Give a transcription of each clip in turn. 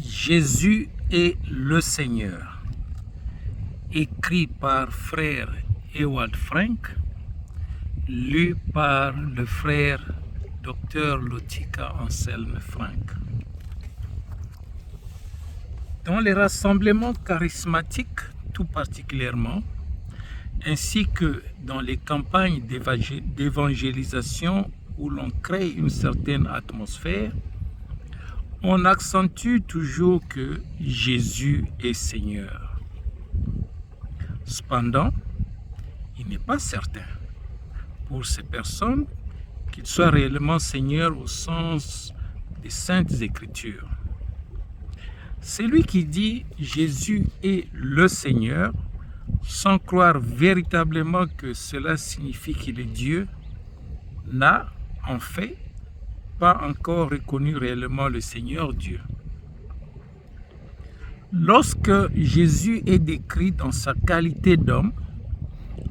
Jésus est le Seigneur. Écrit par frère Ewald Frank, lu par le frère Dr Lotika Anselme Frank. Dans les rassemblements charismatiques tout particulièrement, ainsi que dans les campagnes d'évangélisation où l'on crée une certaine atmosphère, on accentue toujours que Jésus est Seigneur. Cependant, il n'est pas certain pour ces personnes qu'il soit réellement Seigneur au sens des Saintes Écritures. Celui qui dit Jésus est le Seigneur, sans croire véritablement que cela signifie qu'il est Dieu, n'a en fait pas encore reconnu réellement le Seigneur Dieu. Lorsque Jésus est décrit dans sa qualité d'homme,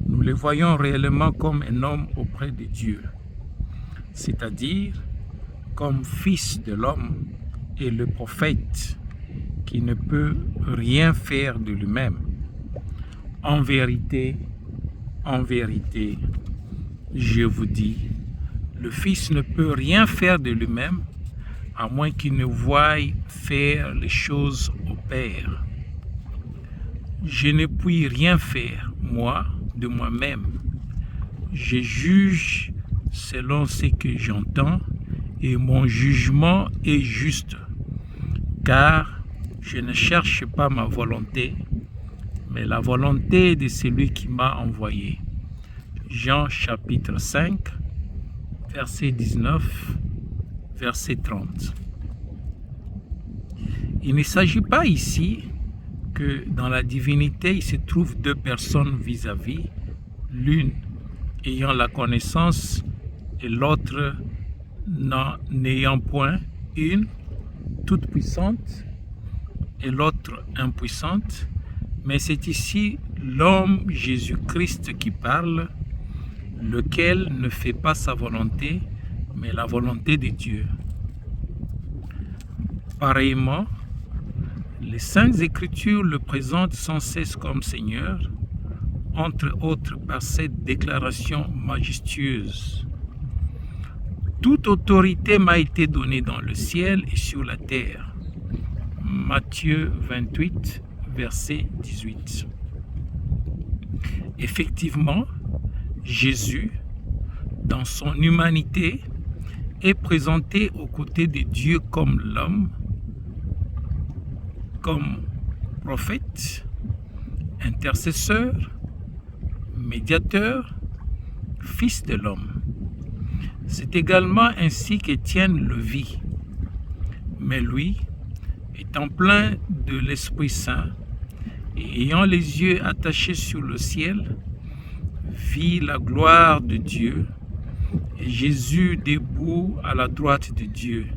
nous le voyons réellement comme un homme auprès de Dieu, c'est-à-dire comme fils de l'homme et le prophète qui ne peut rien faire de lui-même. En vérité, je vous dis, le Fils ne peut rien faire de lui-même, à moins qu'il ne voie faire les choses au Père. Je ne puis rien faire, moi, de moi-même. Je juge selon ce que j'entends, et mon jugement est juste, car je ne cherche pas ma volonté, mais la volonté de celui qui m'a envoyé. Jean chapitre 5, verset 19, verset 30. Il ne s'agit pas ici que dans la divinité, il se trouve deux personnes vis-à-vis, l'une ayant la connaissance et l'autre n'ayant point, une toute puissante et l'autre impuissante, mais c'est ici l'homme Jésus-Christ qui parle, lequel ne fait pas sa volonté, mais la volonté de Dieu. Pareillement, les Saintes Écritures le présentent sans cesse comme Seigneur, entre autres par cette déclaration majestueuse. Toute autorité m'a été donnée dans le ciel et sur la terre. Matthieu 28, verset 18. Effectivement, Jésus, dans son humanité, est présenté aux côtés de Dieu comme l'homme, comme prophète, intercesseur, médiateur, fils de l'homme. C'est également ainsi qu'Étienne le vit. Mais lui, étant plein de l'Esprit Saint et ayant les yeux attachés sur le ciel, vit la gloire de Dieu et Jésus debout à la droite de Dieu.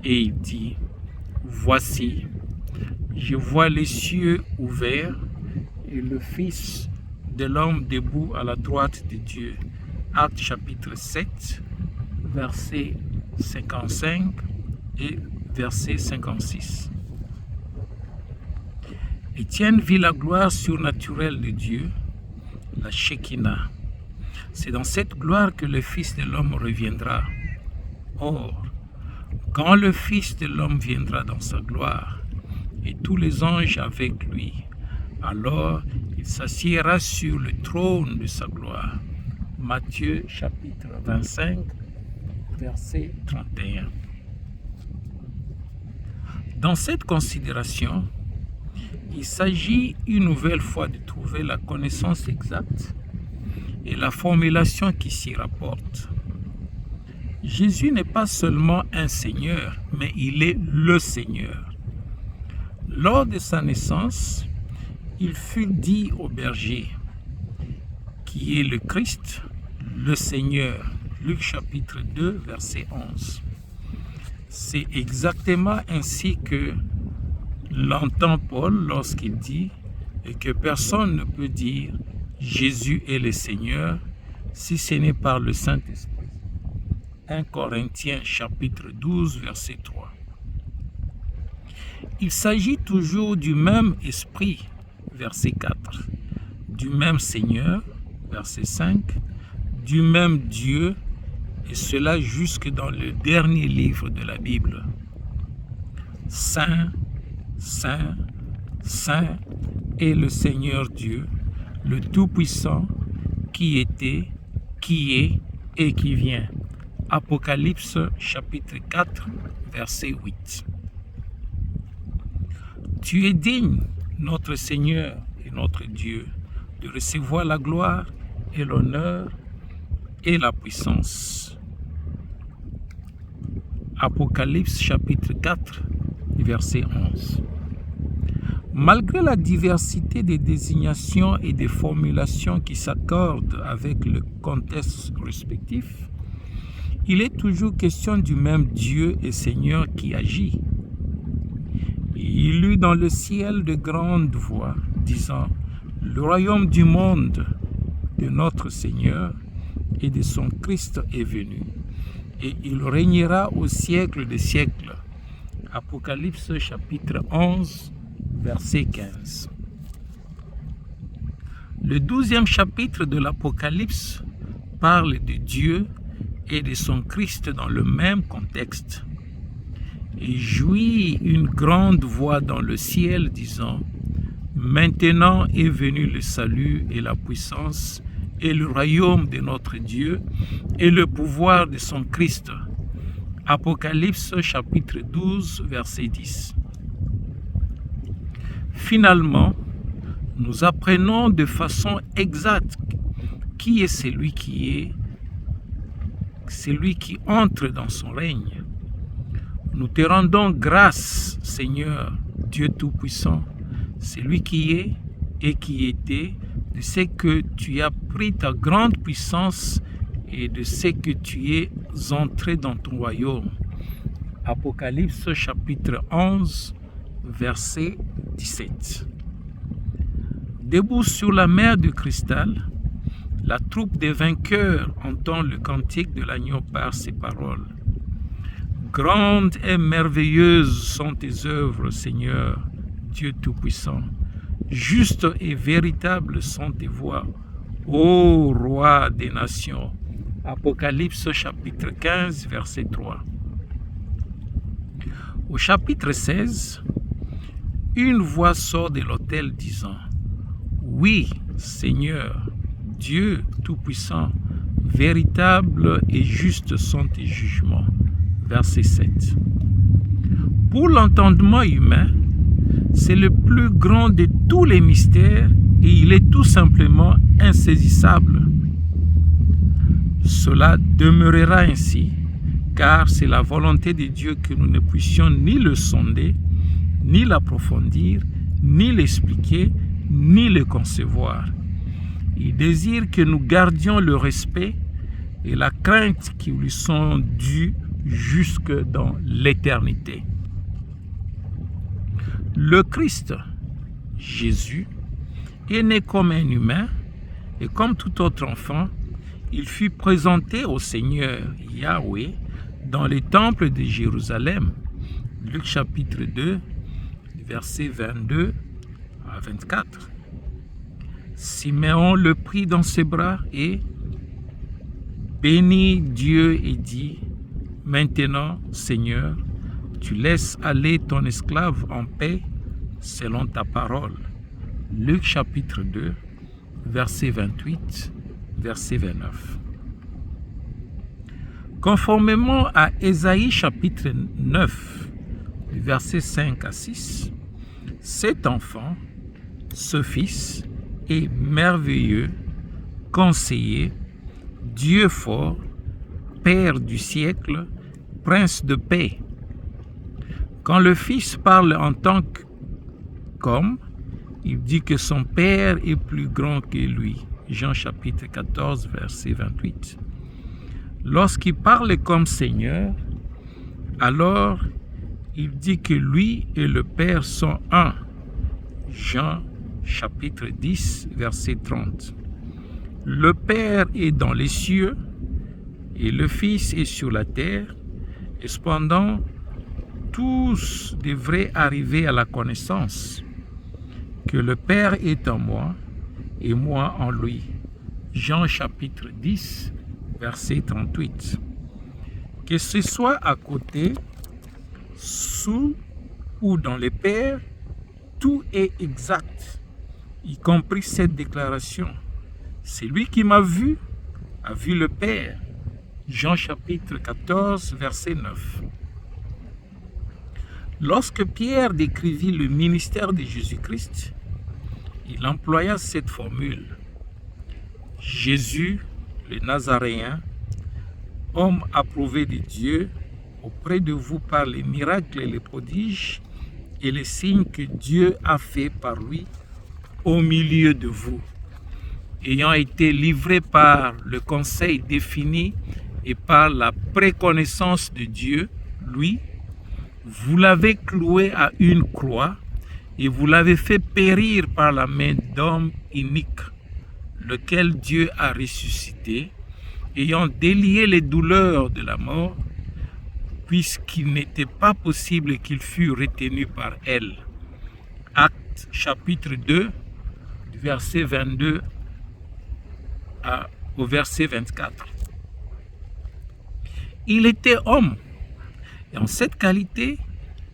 Et il dit, « Voici, je vois les cieux ouverts et le Fils de l'homme debout à la droite de Dieu. » Actes chapitre 7, verset 55 et verset 56. Étienne vit la gloire surnaturelle de Dieu, la Shekinah. C'est dans cette gloire que le Fils de l'homme reviendra. Or, quand le Fils de l'homme viendra dans sa gloire, et tous les anges avec lui, alors il s'assiera sur le trône de sa gloire. Matthieu chapitre 25, verset 31. Dans cette considération, il s'agit une nouvelle fois de trouver la connaissance exacte et la formulation qui s'y rapporte. Jésus n'est pas seulement un Seigneur, mais il est le Seigneur. Lors de sa naissance, il fut dit au berger, qui est le Christ, le Seigneur. Luc chapitre 2, verset 11. C'est exactement ainsi que l'entend Paul lorsqu'il dit que personne ne peut dire Jésus est le Seigneur si ce n'est par le Saint-Esprit. 1 Corinthiens chapitre 12, verset 3. Il s'agit toujours du même esprit, verset 4, du même Seigneur, verset 5, du même Dieu, et cela jusque dans le dernier livre de la Bible. Saint, Saint, Saint est le Seigneur Dieu, le Tout-Puissant, qui était, qui est et qui vient. Apocalypse chapitre 4, verset 8. Tu es digne, notre Seigneur et notre Dieu, de recevoir la gloire et l'honneur et la puissance. Apocalypse chapitre 4, verset 11. Malgré la diversité des désignations et des formulations qui s'accordent avec le contexte respectif, il est toujours question du même Dieu et Seigneur qui agit. Il eut dans le ciel de grandes voix, disant, « Le royaume du monde de notre Seigneur et de son Christ est venu, et il régnera au siècle des siècles. » Apocalypse chapitre 11, verset 15. Le 12e chapitre de l'Apocalypse parle de Dieu et de son Christ dans le même contexte. Et jouit une grande voix dans le ciel disant, « Maintenant est venu le salut et la puissance et le royaume de notre Dieu et le pouvoir de son Christ. » Apocalypse chapitre 12, verset 10. Finalement, nous apprenons de façon exacte qui est celui qui entre dans son règne. Nous te rendons grâce, Seigneur, Dieu Tout-Puissant, celui qui est et qui était, de ce que tu as pris ta grande puissance et de ce que tu es entré dans ton royaume. Apocalypse chapitre 11, verset 17. Debout sur la mer de cristal, la troupe des vainqueurs entend le cantique de l'agneau par ses paroles. Grandes et merveilleuses sont tes œuvres, Seigneur, Dieu Tout-Puissant. Justes et véritables sont tes voies, ô Roi des nations. Apocalypse chapitre 15, verset 3. Au chapitre 16, une voix sort de l'autel disant, « Oui, Seigneur, Dieu Tout-Puissant, véritable et juste sont tes jugements. » Verset 7. Pour l'entendement humain, c'est le plus grand de tous les mystères et il est tout simplement insaisissable. Cela demeurera ainsi, car c'est la volonté de Dieu que nous ne puissions ni le sonder, ni l'approfondir, ni l'expliquer, ni le concevoir. Il désire que nous gardions le respect et la crainte qui lui sont dus jusque dans l'éternité. Le Christ, Jésus, est né comme un humain et comme tout autre enfant, il fut présenté au Seigneur Yahweh dans le temple de Jérusalem. Luc chapitre 2, versets 22 à 24. Siméon le prit dans ses bras et bénit Dieu et dit, « Maintenant, Seigneur, tu laisses aller ton esclave en paix selon ta parole. » Luc chapitre 2, verset 28, verset 29. Conformément à Ésaïe chapitre 9, versets 5 à 6, cet enfant, ce fils, est merveilleux, conseiller, Dieu fort, Père du siècle, Prince de paix. Quand le Fils parle en tant qu'homme, il dit que son Père est plus grand que lui. Jean chapitre 14, verset 28. Lorsqu'il parle comme Seigneur, alors il dit que lui et le Père sont un. Jean chapitre 10, verset 30. Le Père est dans les cieux et le Fils est sur la terre, et cependant, tous devraient arriver à la connaissance que le Père est en moi et moi en lui. Jean chapitre 10, verset 38. Que ce soit à côté, sous ou dans les Pères, tout est exact, y compris cette déclaration. Celui qui m'a vu a vu le Père. Jean chapitre 14, verset 9. Lorsque Pierre décrivit le ministère de Jésus-Christ, il employa cette formule. Jésus, le Nazaréen, homme approuvé de Dieu, auprès de vous par les miracles et les prodiges et les signes que Dieu a fait par lui au milieu de vous, ayant été livré par le conseil défini et par la préconnaissance de Dieu, lui, vous l'avez cloué à une croix et vous l'avez fait périr par la main d'homme inique, lequel Dieu a ressuscité, ayant délié les douleurs de la mort, puisqu'il n'était pas possible qu'il fût retenu par elle. Actes chapitre 2, du verset 22 au verset 24. Il était homme, et en cette qualité,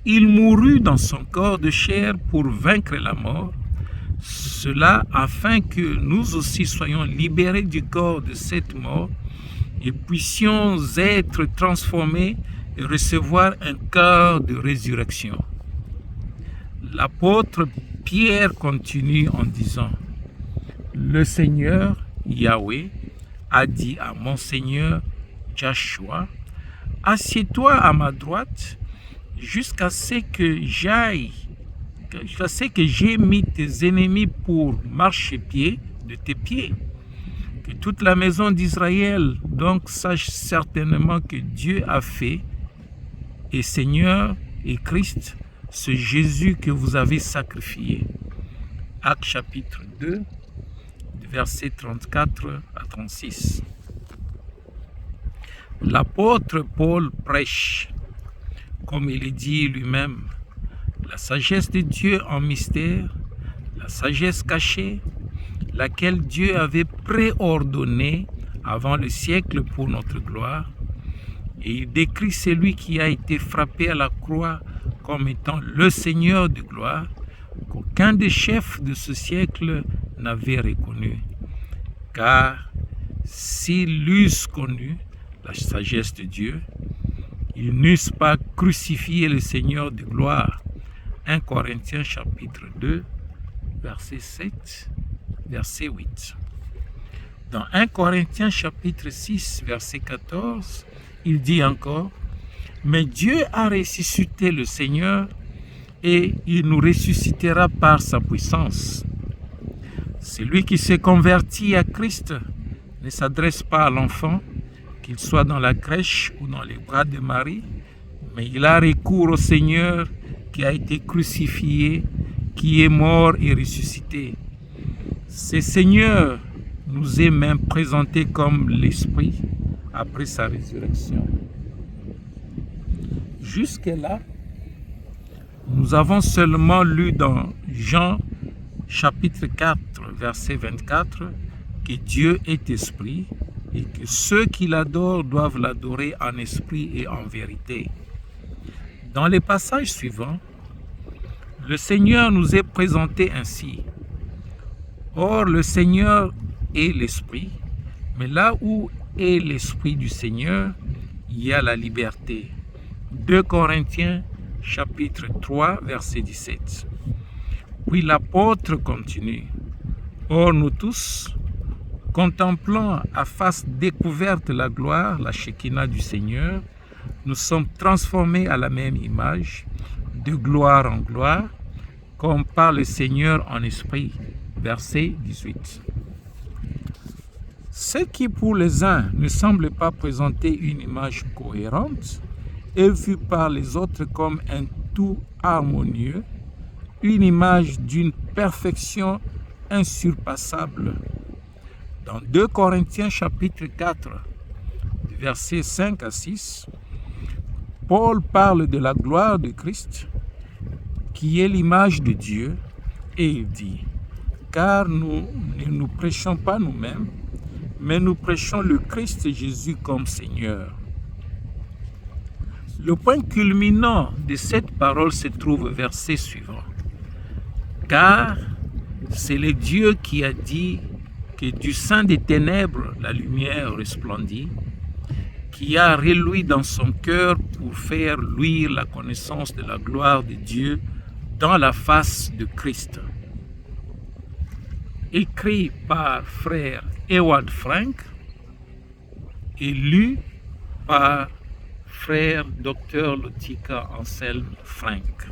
il mourut dans son corps de chair pour vaincre la mort, cela afin que nous aussi soyons libérés du corps de cette mort et puissions être transformés et recevoir un corps de résurrection. L'apôtre Pierre continue en disant, le Seigneur, Yahweh, a dit à mon Seigneur Joshua, assieds-toi à ma droite jusqu'à ce que j'ai mis tes ennemis pour marchepied de tes pieds. Que toute la maison d'Israël donc sache certainement que Dieu a fait, et Seigneur et Christ, ce Jésus que vous avez sacrifié. Actes chapitre 2, versets 34 à 36. L'apôtre Paul prêche, comme il est dit lui-même, la sagesse de Dieu en mystère, la sagesse cachée, laquelle Dieu avait préordonnée avant le siècle pour notre gloire. Et il décrit celui qui a été frappé à la croix comme étant le Seigneur de gloire, qu'aucun des chefs de ce siècle n'avait reconnu. Car s'ils l'eussent connu, la sagesse de Dieu, ils n'eussent pas crucifié le Seigneur de gloire. 1 Corinthiens chapitre 2, verset 7, verset 8. Dans 1 Corinthiens chapitre 6, verset 14, il dit encore, « Mais Dieu a ressuscité le Seigneur et il nous ressuscitera par sa puissance. Celui qui se convertit à Christ ne s'adresse pas à l'enfant, qu'il soit dans la crèche ou dans les bras de Marie, mais il a recours au Seigneur qui a été crucifié, qui est mort et ressuscité. Ce Seigneur nous est même présenté comme l'Esprit après sa résurrection. » Jusque-là, nous avons seulement lu dans Jean chapitre 4, verset 24, que Dieu est esprit et que ceux qui l'adorent doivent l'adorer en esprit et en vérité. Dans les passages suivants, le Seigneur nous est présenté ainsi. Or, le Seigneur est l'Esprit, mais là où est l'Esprit du Seigneur, il y a la liberté. 2 Corinthiens chapitre 3, verset 17. Puis l'apôtre continue. Or, nous tous, contemplant à face découverte la gloire, la Shekinah du Seigneur, nous sommes transformés à la même image, de gloire en gloire, comme par le Seigneur en esprit. Verset 18. Ce qui pour les uns ne semble pas présenter une image cohérente est vu par les autres comme un tout harmonieux, une image d'une perfection insurpassable. Dans 2 Corinthiens chapitre 4, versets 5 à 6, Paul parle de la gloire de Christ, qui est l'image de Dieu, et il dit, car nous ne nous prêchons pas nous-mêmes, mais nous prêchons le Christ Jésus comme Seigneur. Le point culminant de cette parole se trouve au verset suivant. Car c'est le Dieu qui a dit que du sein des ténèbres la lumière resplendit, qui a reluit dans son cœur pour faire luire la connaissance de la gloire de Dieu dans la face de Christ. Écrit par frère Ewald Frank et lu par frère Dr. Lotika Anselme Frank.